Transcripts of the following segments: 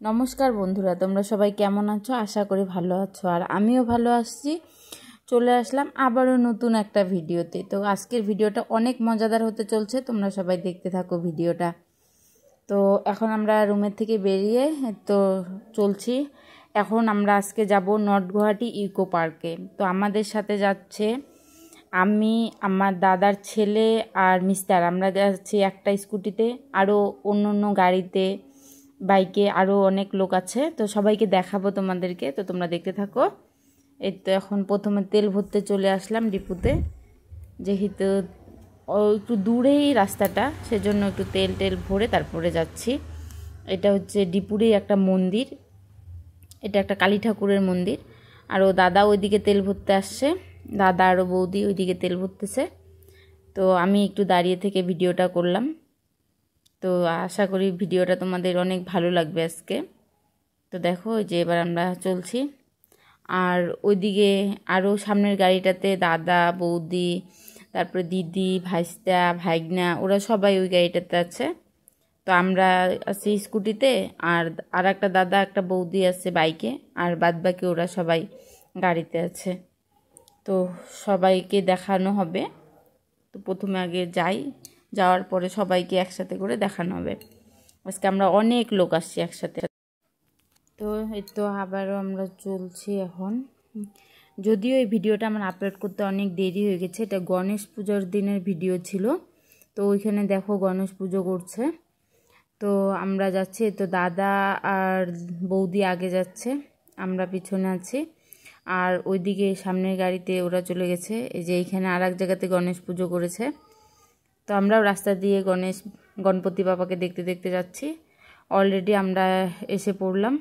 नमस्कार बंधुरा तोमरा सबाई केमन आछो आशा करी भालो आछो और आमिओ भालो आछि। चले आसलाम आबारो नतून एकटा भिडियोते। तो आजकेर भिडियोटा अनेक मजादार होते चलछे, तोमरा सबाई देखते थाको भिडियोटा। तो एखन आमरा रूमेर थेके बेरिये तो चलछि। एखन आमरा आजके जाबो नर्थ गुवाहाटी इको पार्के। तो आमादेर साथे जाच्छे आमी आमार दादार छेले और मिस्टार। आमरा जाচ্ছি একটা स्कूटीते, आरो अन्य गाड़ीते বাইকে আরও অনেক লোক আছে। তো সবাইকে দেখাবো তোমাদেরকে, তো তোমরা দেখতে থাকো। এই তো এখন প্রথমে তেল ভরতে চলে আসলাম ডিপুতে, যেহেতু একটু দূরেই রাস্তাটা, সেজন্য একটু তেল ভরে তারপরে যাচ্ছি। এটা হচ্ছে ডিপুরেই একটা মন্দির, এটা একটা কালী ঠাকুরের মন্দির। আর ও দাদা ওইদিকে তেল ভরতে আসছে, দাদা আর বৌদি ওইদিকে তেল ভরতেছে। তো আমি একটু দাঁড়িয়ে থেকে ভিডিওটা করলাম। তো আশা করি ভিডিওটা তোমাদের অনেক ভালো লাগবে আজকে। তো দেখো যে এবার আমরা চলছি, আর ওইদিকে আরও সামনের গাড়িটাতে দাদা বৌদি, তারপরে দিদি, ভাইস্তা, ভাইগনা, ওরা সবাই ওই গাড়িটাতে আছে। তো আমরা আছি স্কুটিতে, আর একটা দাদা একটা বৌদি আছে বাইকে, আর বাদবাকি ওরা সবাই গাড়িতে আছে। তো সবাইকে দেখানো হবে। তো প্রথমে আগে যাওয়ার পরে সবাইকে একসাথে করে দেখানো হবে। আজকে আমরা অনেক লোক আসছি একসাথে। তো এই তো আবারও আমরা চলছি এখন। যদিও এই ভিডিওটা আমার আপলোড করতে অনেক দেরি হয়ে গেছে, এটা গণেশ পুজোর দিনের ভিডিও ছিল। তো ওইখানে দেখো গণেশ পুজো করছে। তো আমরা যাচ্ছি, তো দাদা আর বৌদি আগে যাচ্ছে, আমরা পিছনে আছি। আর ওইদিকে সামনের গাড়িতে ওরা চলে গেছে। এই যে এইখানে আর এক জায়গাতে গণেশ পুজো করেছে। তো আমরাও রাস্তা দিয়ে গণপতি বাবাকে দেখতে দেখতে যাচ্ছি। অলরেডি আমরা এসে পড়লাম।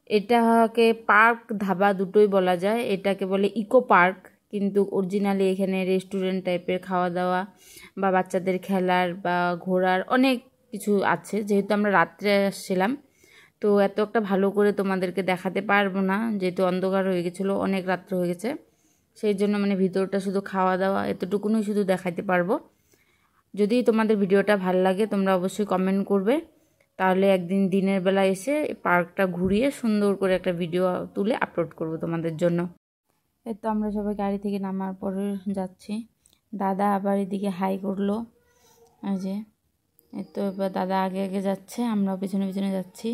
এটাকে পার্ক ধাবা দুটোই বলা যায়। এটাকে বলে ইকো পার্ক, কিন্তু অরিজিনালি এখানে রেস্টুরেন্ট টাইপের খাওয়া দাওয়া বা বাচ্চাদের খেলার বা ঘোরার অনেক কিছু আছে। যেহেতু আমরা রাত্রে আসছিলাম, তো এত একটা ভালো করে তোমাদেরকে দেখাতে পারবো না, যেহেতু অন্ধকার হয়ে গেছিলো, অনেক রাত্র হয়ে গেছে। সেই জন্য ভিতরটা শুধু খাওয়া দাওয়া এতটুকুনই শুধু দেখাতে পারবো। যদি তোমাদের ভিডিওটা ভালো লাগে তোমরা অবশ্যই কমেন্ট করবে, তাহলে একদিন দিনের বেলা এসে পার্কটা ঘুরিয়ে সুন্দর করে একটা ভিডিও তুলে আপলোড করব তোমাদের জন্য। এই তো আমরা সবাই গাড়ি থেকে নামার পরে যাচ্ছি। দাদা আবার এদিকে হাই করলো, এই যে এই তো এবার দাদা আগে আগে যাচ্ছে, আমরাও পিছনে পিছনে যাচ্ছি।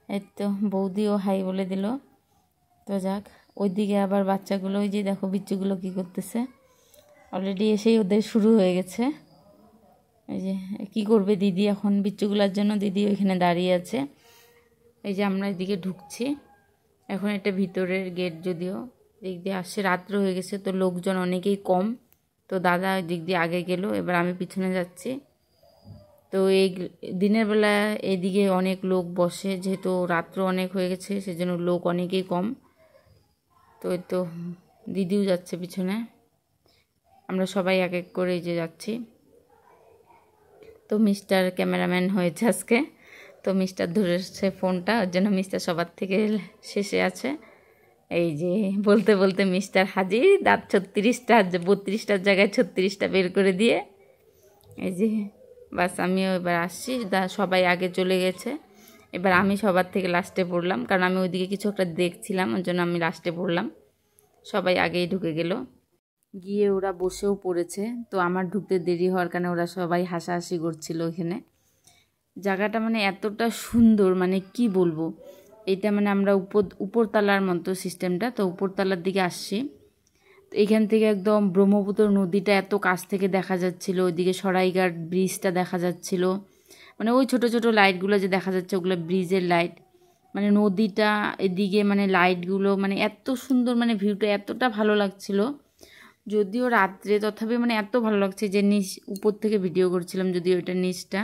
এই তো বৌদিও হাই বলে দিল। তো যাক, ওইদিকে আবার বাচ্চাগুলো, ওই যে দেখো বিচ্চুগুলো কী করতেছে, অলরেডি এসেই ওদের শুরু হয়ে গেছে। এই যে কী করবে দিদি এখন বিচ্চুগুলার জন্য, দিদি ওইখানে দাঁড়িয়ে আছে। এই যে আমরা এদিকে ঢুকছি এখন, এটা ভিতরের গেট, যদিও দিক দিয়ে আসছে, রাত্র হয়ে গেছে তো লোকজন অনেকেই কম। তো দাদা দিক দিয়ে আগে গেল, এবার আমি পিছনে যাচ্ছি। তো এই দিনের বেলা এইদিকে অনেক লোক বসে, যেহেতু রাত্র অনেক হয়ে গেছে সেজন্য লোক অনেকেই কম। তো এই তো দিদিও যাচ্ছে পিছনে, আমরা সবাই এক এক করে এই যে যাচ্ছি। তো মিস্টার ক্যামেরাম্যান হয়েছে আজকে, তো মিস্টার ধরেছে ফোনটা, ওর জন্য মিস্টার সবার থেকে শেষে আছে। এই যে বলতে বলতে মিস্টার হাজির, দাঁত 36টা, 32টার জায়গায় 36টা বের করে দিয়ে। এই যে বাস আমিও এবার আসছি, সবাই আগে চলে গেছে, এবার আমি সবার থেকে লাস্টে পড়লাম, কারণ আমি ওইদিকে কিছু একটা দেখছিলাম, ওর জন্য আমি লাস্টে পড়লাম। সবাই আগেই ঢুকে গেল, গিয়ে ওরা বসেও পড়েছে। তো আমার ঢুকতে দেরি হওয়ার কারণে ওরা সবাই হাসাহাসি করছিল ওইখানে। জায়গাটা এতটা সুন্দর, কি বলবো, এটা আমরা উপরতলার মতো সিস্টেমটা। তো উপরতলার দিকে আসছি, তো এখান থেকে একদম ব্রহ্মপুত্র নদীটা এত কাছ থেকে দেখা যাচ্ছিল। ওইদিকে সরাইঘাট ব্রিজটা দেখা যাচ্ছিল, ওই ছোট ছোট লাইটগুলো যে দেখা যাচ্ছে ওগুলো ব্রিজের লাইট। নদীটা এদিকে লাইটগুলো এত সুন্দর, ভিউটা এতটা ভালো লাগছিল। যদিও রাত্রে, তথাপি এত ভালো লাগছে যে উপর থেকে ভিডিও করছিলাম, যদিও এটা নিচটা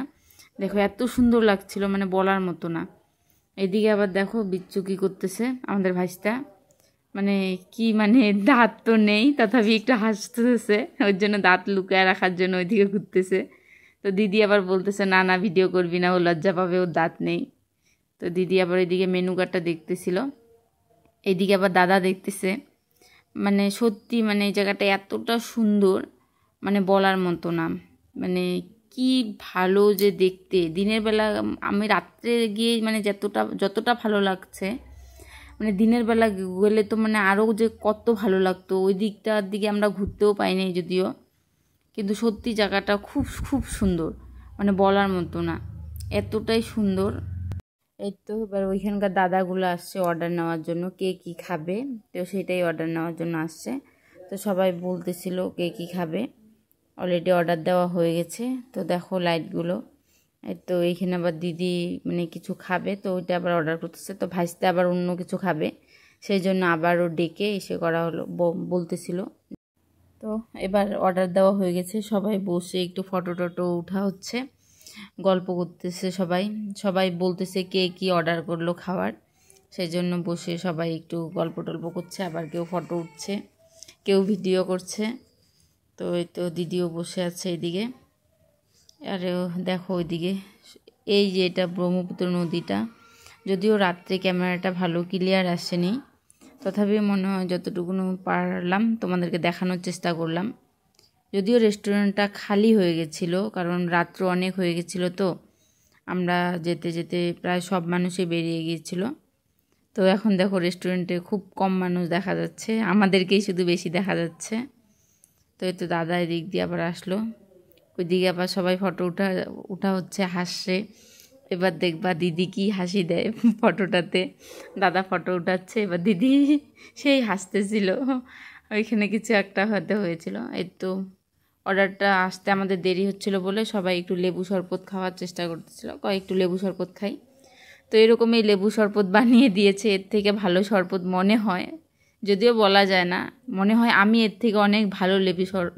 দেখো এত সুন্দর লাগছিল, বলার মতো না। এদিকে আবার দেখো বিচ্ছু কী করতেছে, আমাদের ভাইস্তা, কি দাঁত তো নেই, তথাপি একটু হাসতেছে, ওর জন্য দাঁত লুকায় রাখার জন্য ওইদিকে ঘুরতেছে। তো দিদি আবার বলতেছে না না ভিডিও করবি না, ও লজ্জা পাবে, ওর দাঁত নেই। তো দিদি আবার এদিকে মেনু কার্ডটা দেখতেছিল, এদিকে আবার দাদা দেখতেছে। সত্যি এই জায়গাটা এতটা সুন্দর, বলার মতো না। কি ভালো যে দেখতে। দিনের বেলা আমি রাত্রে গিয়ে মানে যতটা ভালো লাগছে, মানে দিনের বেলা গেলে তো মানে আরও যে কত ভালো লাগতো। ওই দিকটার দিকে আমরা ঘুরতেও পাইনি যদিও, কিন্তু সত্যি জায়গাটা খুব খুব সুন্দর, মানে বলার মতো না, এতটাই সুন্দর। এই তো এবার ওইখানকার দাদাগুলো আসছে অর্ডার নেওয়ার জন্য, কে কী খাবে, তো সেটাই অর্ডার নেওয়ার জন্য আসছে। তো সবাই বলতেছিল কে কী খাবে, অলরেডি অর্ডার দেওয়া হয়ে গেছে। তো দেখো লাইটগুলো, এই তো এইখানে আবার দিদি মানে কিছু খাবে, তো ওইটা আবার অর্ডার করতেছে। তো ভাইসতে আবার অন্য কিছু খাবে, সেই জন্য আবারও ডেকে এসে করা হলো, বলতেছিল। তো এবার অর্ডার দেওয়া হয়ে গেছে, সবাই বসে একটু ফটো টটো উঠা হচ্ছে, গল্প করতেছে সবাই। সবাই বলতেছে কে কী অর্ডার করলো খাবার, সেই জন্য বসে সবাই একটু গল্প টল্প করছে, আবার কেউ ফটো উঠছে, কেউ ভিডিও করছে। তো এই তো দিদিও বসে আছে এইদিকে, আর দেখো ওইদিকে এই যে এটা ব্রহ্মপুত্র নদীটা, যদিও রাত্রে ক্যামেরাটা ভালো ক্লিয়ার আসেনি, তথাপি মনে হয় যতটুকু পারলাম তোমাদেরকে দেখানোর চেষ্টা করলাম। যদিও রেস্টুরেন্টটা খালি হয়ে গেছিলো, কারণ রাত্র অনেক হয়ে গেছিলো, তো আমরা যেতে যেতে প্রায় সব মানুষই বেরিয়ে গিয়েছিলো। তো এখন দেখো রেস্টুরেন্টে খুব কম মানুষ দেখা যাচ্ছে, আমাদেরকেই শুধু বেশি দেখা যাচ্ছে। তো এই তো দাদা এদিক দিয়ে আবার আসলো, ওইদিকে আবার সবাই ফটো উঠা হচ্ছে, হাসছে। এবার দেখবা দিদি কি হাসি দেয় ফটোটাতে, দাদা ফটো উঠাচ্ছে, এবার দিদি সেই হাসতেছিল, ওইখানে কিছু একটা হতে হয়েছিল। এই তো অর্ডারটা আসতে আমাদের দেরি হচ্ছিল বলে সবাই একটু লেবু শরবত খাওয়ার চেষ্টা করতেছিল, একটু লেবু শরবত খাই। তো এরকমই লেবু শরবত বানিয়ে দিয়েছে, এর থেকে ভালো শরবত মনে হয়, যদিও বলা যায় না, মনে হয় আমি এর থেকে অনেক ভালো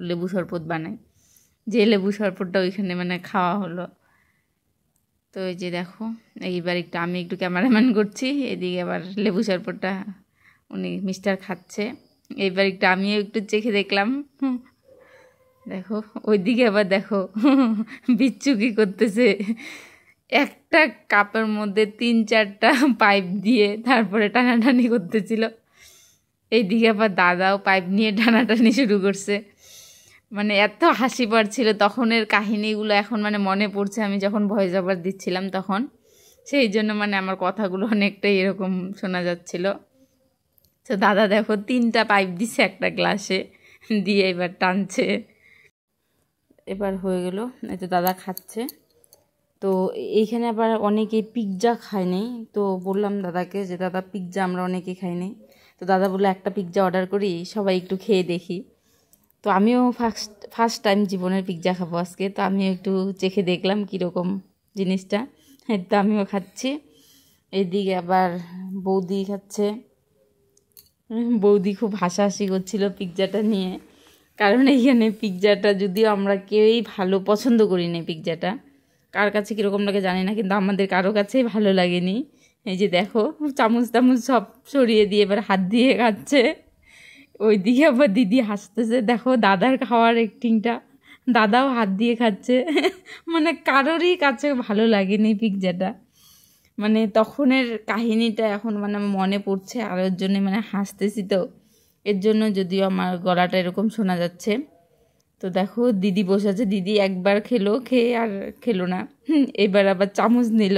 লেবু শরবত বানাই, যে লেবু শরবতটা ওইখানে মানে খাওয়া হলো। তো এই যে দেখো এইবার আমি একটু ক্যামেরাম্যান করছি, এদিকে আবার লেবু শরবতটা উনি মিস্টার খাচ্ছে, এইবার আমিও একটু চেখে দেখলাম। দেখো ওইদিকে আবার দেখো বিচ্ছু কী করতেছে, একটা কাপের মধ্যে 3-4টা পাইপ দিয়ে তারপরে টানাটানি করতেছিল। এইদিকে আবার দাদাও পাইপ নিয়ে টানাটানি শুরু করছে, মানে এত হাসি পাচ্ছিল তখনের কাহিনীগুলো এখন মানে মনে পড়ছে, আমি যখন ভয়েস ওভার দিচ্ছিলাম তখন, সেই জন্য মানে আমার কথাগুলো অনেকটাই এরকম শোনা যাচ্ছিল। তো দাদা দেখো 3টা পাইপ দিছে একটা গ্লাসে দিয়ে এবার টানছে, এবার হয়ে গেল। এই তো দাদা খাচ্ছে। তো এইখানে আবার অনেকে পিৎজা খায় নাই, তো বললাম দাদাকে যে দাদা পিৎজা আমরা অনেকে খাই নাই, তো দাদা বললো একটা পিৎজা অর্ডার করি, সবাই একটু খেয়ে দেখি। তো আমিও ফার্স্ট টাইম জীবনের পিৎজা খাবো আজকে, তো আমিও একটু চেখে দেখলাম কীরকম জিনিসটা, তো আমিও খাচ্ছি। এইদিকে আবার বৌদি খাচ্ছে, বৌদি খুব হাসাহাসি করছিল পিৎজাটা নিয়ে, কারণ এইখানে পিৎজাটা যদিও আমরা কেউই ভালো পছন্দ করি না, পিৎজাটা কার কাছে কীরকম লাগে জানি না, কিন্তু আমাদের কারো কাছেই ভালো লাগেনি। এই যে দেখো চামচ সব সরিয়ে দিয়ে এবার হাত দিয়ে খাচ্ছে, ওইদিকে আবার দিদি হাসতেছে, দেখো দাদার খাওয়ার অ্যাক্টিংটা, দাদাও হাত দিয়ে খাচ্ছে মানে কারোরই কাছে ভালো লাগেনি পিৎজাটা, মানে তখনের কাহিনীটা এখন মানে মনে পড়ছে, আর ওর জন্য মানে হাসতেছি, তো এর জন্য যদিও আমার গলাটা এরকম শোনা যাচ্ছে। তো দেখো দিদি বসে আছে, দিদি একবার খেয়ে আর খেলো না, এবার আবার চামচ নিল,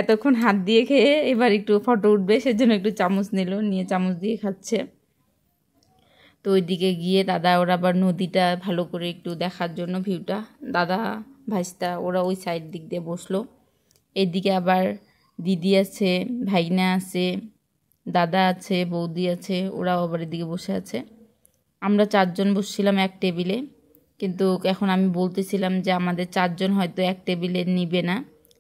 এতক্ষণ হাত দিয়ে খেয়ে এবার একটু ফটো উঠবে সেজন্য একটু চামচ নিয়ে চামচ দিয়ে খাচ্ছে। তো ওইদিকে গিয়ে দাদা ওরা আবার নদীটা ভালো করে একটু দেখার জন্য ভিউটা, দাদা ভাইস্তা ওরা ওই সাইড দিক দিয়ে বসলো। এদিকে আবার দিদি আছে, ভাইনা আছে, দাদা আছে, বৌদি আছে, ওরাও আবার এদিকে বসে আছে। আমরা 4জন বসছিলাম এক টেবিলে, কিন্তু এখন আমি বলতেছিলাম যে আমাদের 4জন হয়তো এক টেবিলে নিবে না,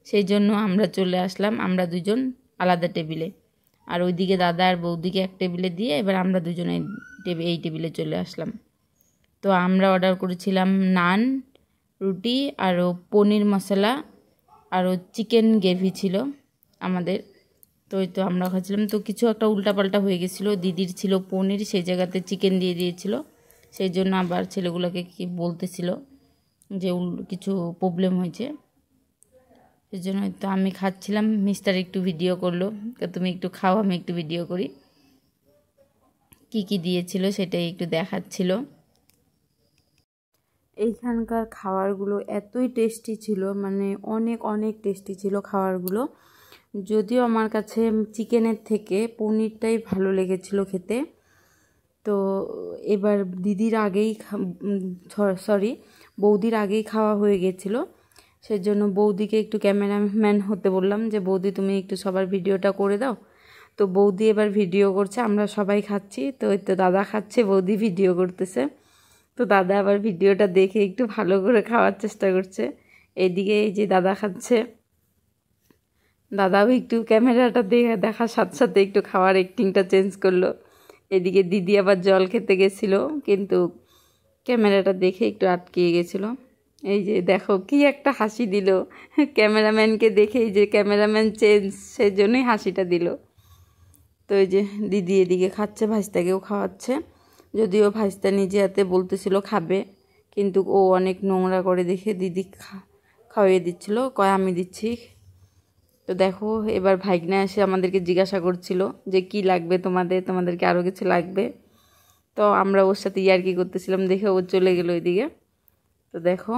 সেই জন্য আমরা চলে আসলাম, আমরা 2জন আলাদা টেবিলে, আর ওইদিকে দাদা আর বৌদিকে এক টেবিলে দিয়ে এবার আমরা 2জন এই টেবিলে চলে আসলাম। তো আমরা অর্ডার করেছিলাম নান, রুটি, আরও পনির মশলা, আরও চিকেন গ্রেভি ছিল আমাদের। তো এই তো আমরা খাচ্ছিলাম, তো কিছু একটা উল্টাপাল্টা হয়ে গেছিলো, দিদির ছিল পনির, সেই জায়গাতে চিকেন দিয়ে দিয়েছিল, সেই জন্য আবার ছেলেগুলোকে কি বলতেছিল যে কিছু প্রবলেম হয়েছে, সেই জন্য তো আমি খাচ্ছিলাম, মিস্টার একটু ভিডিও করলো, তুমি একটু খাও আমি একটু ভিডিও করি, কি কি দিয়েছিল সেটাই একটু দেখাচ্ছিল। এইখানকার খাবারগুলো এতই টেস্টি ছিল, মানে অনেক অনেক টেস্টি ছিল খাবারগুলো। যদিও আমার কাছে চিকেনের থেকে পনিরটাই ভালো লেগেছিল খেতে। তো এবার দিদির আগেই বৌদির আগেই খাওয়া হয়ে গেছিলো, সেজন্য বৌদিকে একটু ক্যামেরাম্যান হতে বললাম যে বৌদি তুমি একটু সবার ভিডিওটা করে দাও। তো বৌদি এবার ভিডিও করছে, আমরা সবাই খাচ্ছি। তো ওই তো দাদা খাচ্ছে, বৌদি ভিডিও করতেছে। তো দাদা আবার ভিডিওটা দেখে একটু ভালো করে খাওয়ার চেষ্টা করছে। এদিকে এই যে দাদা খাচ্ছে, দাদাও একটু ক্যামেরাটা দেখার সাথে সাথে একটু খাওয়ার অ্যাক্টিংটা চেঞ্জ করলো। এদিকে দিদি আবার জল খেতে গেছিলো, কিন্তু ক্যামেরাটা দেখে একটু আটকে গেছিলো। এই যে দেখো কি একটা হাসি দিল ক্যামেরাম্যানকে দেখে, এই যে ক্যামেরাম্যান চেঞ্জ, সেই জন্যই হাসিটা দিল। তো এই যে দিদি এদিকে খাচ্ছে, ভাইস্তাকেও খাওয়াচ্ছে। যদিও ভাইস্তা নিজে হাতে বলতেছিল খাবে, কিন্তু ও অনেক নোংরা করে দেখে দিদি খাওয়িয়ে দিচ্ছিল, কয় আমি দিচ্ছি। তো দেখো এবার ভাইগনা এসে আমাদেরকে জিজ্ঞাসা করছিল যে কি লাগবে তোমাদেরকে আরও কিছু লাগবে। তো আমরা ওর সাথে ইয়ার্কি করতেছিলাম দেখে ও চলে গেল ওইদিকে। তো দেখো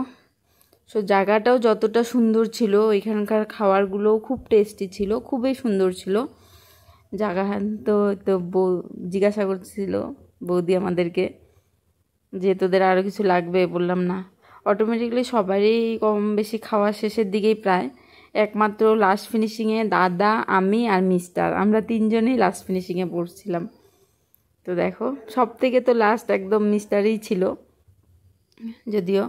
জায়গাটাও যতটা সুন্দর ছিল, ওইখানকার খাবারগুলোও খুব টেস্টি ছিল, খুবই সুন্দর ছিল জায়গা। তো তো জিজ্ঞাসা করছিল বৌদি আমাদেরকে যে তোদের আরও কিছু লাগবে, বললাম না। অটোমেটিকলি সবারই কম বেশি খাওয়া শেষের দিকেই প্রায়, একমাত্র লাস্ট ফিনিশিংয়ে দাদা, আমি আর মিস্টার, আমরা তিনজনেই লাস্ট ফিনিশিংয়ে পড়ছিলাম। তো দেখো সব থেকে তো লাস্ট একদম মিস্টারই ছিল, যদিও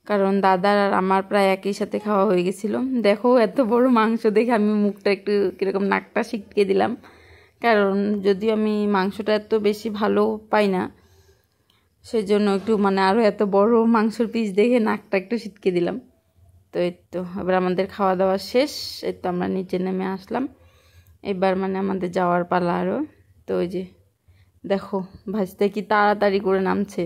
কারণ দাদার আর আমার প্রায় একই সাথে খাওয়া হয়ে গেছিলো। দেখো এত বড় মাংস দেখে আমি মুখটা একটু কীরকম নাকটা ছিটকে দিলাম, কারণ যদিও আমি মাংসটা এত বেশি ভালো পাই না, সেজন্য একটু মানে আরও এত বড় মাংসের পিস দেখে নাকটা একটু ছিটকে দিলাম। তো এই তো এবার আমাদের খাওয়া দাওয়া শেষ, এই তো আমরা নিচে নেমে আসলাম। এবার মানে আমাদের যাওয়ার পালা আরও। তো ওই যে দেখো ভাইস্তা কি তাড়াতাড়ি করে নামছে।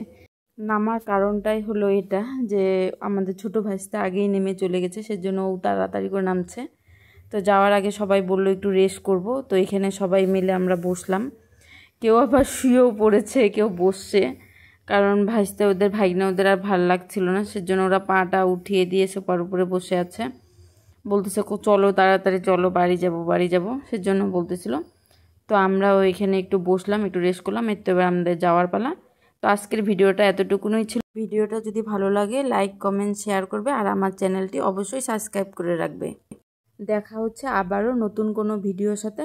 নামার কারণটাই হলো এটা যে আমাদের ছোটো ভাইস্তা আগেই নেমে চলে গেছে, সেজন্য ও তাড়াতাড়ি করে নামছে। তো যাওয়ার আগে সবাই বললো একটু রেস্ট করব। তো এখানে সবাই মিলে আমরা বসলাম, কেউ আবার শুয়েও পড়েছে, কেউ বসছে, কারণ ভাইস্তা ভাইগনা ওদের আর ভাল লাগছিল না, সেজন্য ওরা পাটা উঠিয়ে দিয়ে সোফার উপরে বসে আছে। বলতেছে চলো তাড়াতাড়ি চলো, বাড়ি যাব সেজন্য বলতেছিল। তো আমরা ওইখানে একটু বসলাম, একটু রেস্ট করলাম। এর তো এবার আমাদের যাওয়ার পালা। তো আজকের ভিডিওটা এতটুকুনই ছিল। ভিডিওটা যদি ভালো লাগে লাইক কমেন্ট শেয়ার করবে, আর আমার চ্যানেলটি অবশ্যই সাবস্ক্রাইব করে রাখবে। দেখা হচ্ছে আবারও নতুন কোনো ভিডিওর সাথে।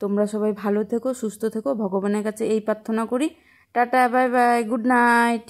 তোমরা সবাই ভালো থেকো, সুস্থ থেকো, ভগবানের কাছে এই প্রার্থনা করি। Tata, bye bye, good night.